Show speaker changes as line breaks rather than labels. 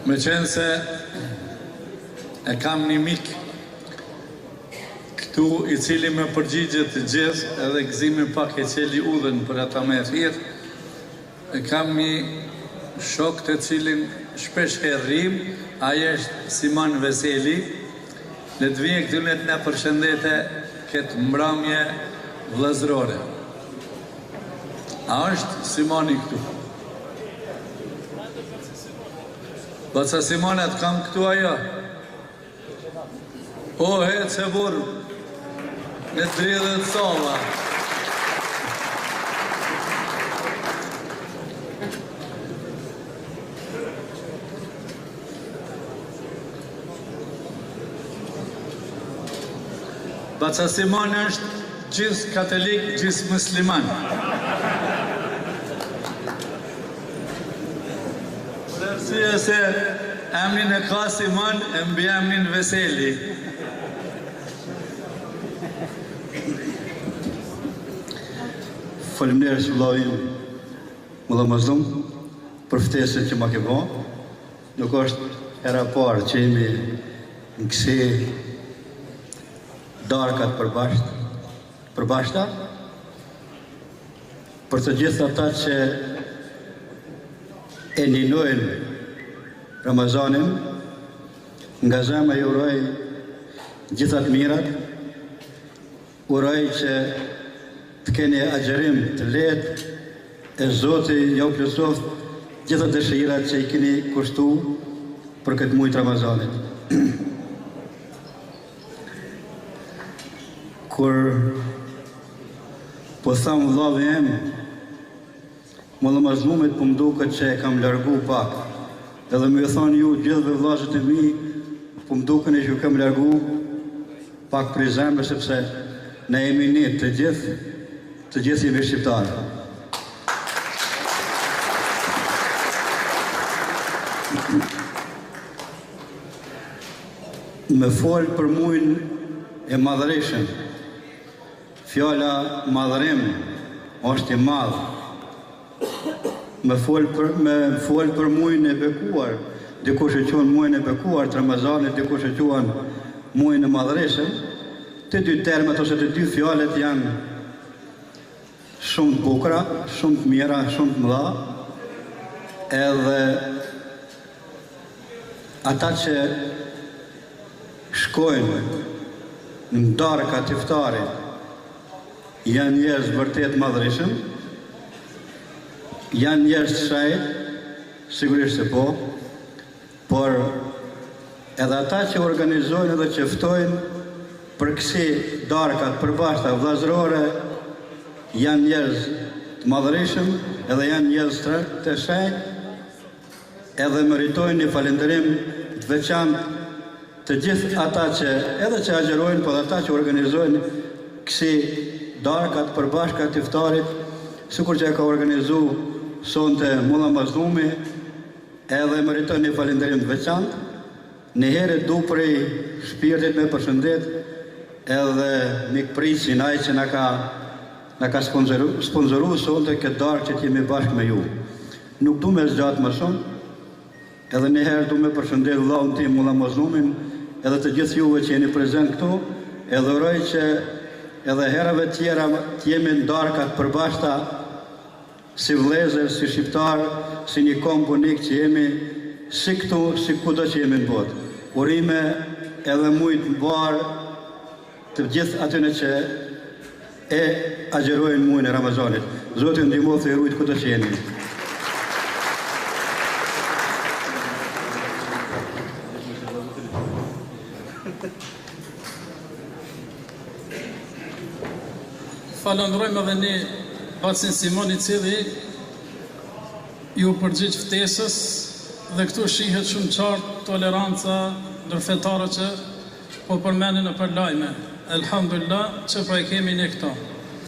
Me qenë se e kam një mik këtu i cili me përgjigjet të gjithë edhe gëzimi pak e qeli udhën për ata me thirë, e kam një shok të cilin shpesh e rrim, aje është Simon Veseli, le të vijë këtu le të na përshëndete këtë mbrëmje vëllazërore. A është Simoni këtu? Baca Simonet kam këtu ajo. O, hecë se burë, në dridhët sova. Baca Simon është gjithë katolik, gjithë musliman. Përësia se emnin e ka Simon, e mbi emnin Veseli.
Faleminderit Sullavin, më dhe mazlum, për ftesën që ma ke bo. Nuk është hera parë që jemi në kësi darkat përbashkëta, për të gjithë ata që e ninojnë Ramazanin, nga zemra ju uroj gjithat mirat, uroj që të keni agjerim të lehtë e Zoti jau plotësoft gjitha dëshirat që i keni kushtu për këtë muaj të Ramazanit. Kur po thamë vllavi em, më dhe mazlumit po më duket që e kam largu pak, edhe më thonë ju gjithëve vllazët e mi, po më duken që ju kam largu pak për zemrë, sepse ne jemi një të gjithë jemi shqiptarë. Me folë për muajin e madhëreshëm, fjala madhërim është i madh. Me folë për muajin e bekuar, dikush e quajnë muajin e bekuar të Ramazanit, dikush e quajnë muajin e madhëreshëm. Të dy termat ose të dy fjalët janë shumë të bukura, shumë të mira, shumë të mëdha, edhe ata që shkojnë në darkat e iftarit janë njerëz vërtet madhërishëm, janë njerëz të shajt, sigurisht se po, por edhe ata që organizojnë edhe që ftojnë për kësi darkat përbashkëta vllazërore janë njerëz të madhërishëm, edhe janë njerëz të shajt, edhe meritojnë një falënderim të veçantë të gjithë ata që edhe që agjerojnë, por ata që organizojnë kësi darkat përbashkëta të iftarit, sikur që e ka organizu sonte Mulla Mazlumi, edhe meritojnë një falënderim të veçantë. Një herë du prej shpirtit me përshëndet edhe mikprisin ai që na ka sponsoru sonte këtë darkë që jemi bashkë me ju. Nuk du me zgjatë më shumë, edhe një herë du me përshëndet vllaun tim Mulla Mazlumin, edhe të gjithë juve që jeni prezent këtu, edhe uroj që edhe herave tjera të jemi në darkat përbashkëta si vëllezër, si shqiptar, si një kombë unik që jemi si këtu, si kudo që jemi në botë. Urime edhe mujt në barë të gjithë atyne që e agjerojnë muajin e Ramazanit. Zoti ju ndihmoftë e rujt kudo që jeni.
Falenderojmë edhe ne bacin Simon i cili ju përgjigj ftesës dhe këtu shihet shumë qartë toleranca ndër fetarët që po përmenin në përlajme. Elhamdulillah që pra e kemi ne këto.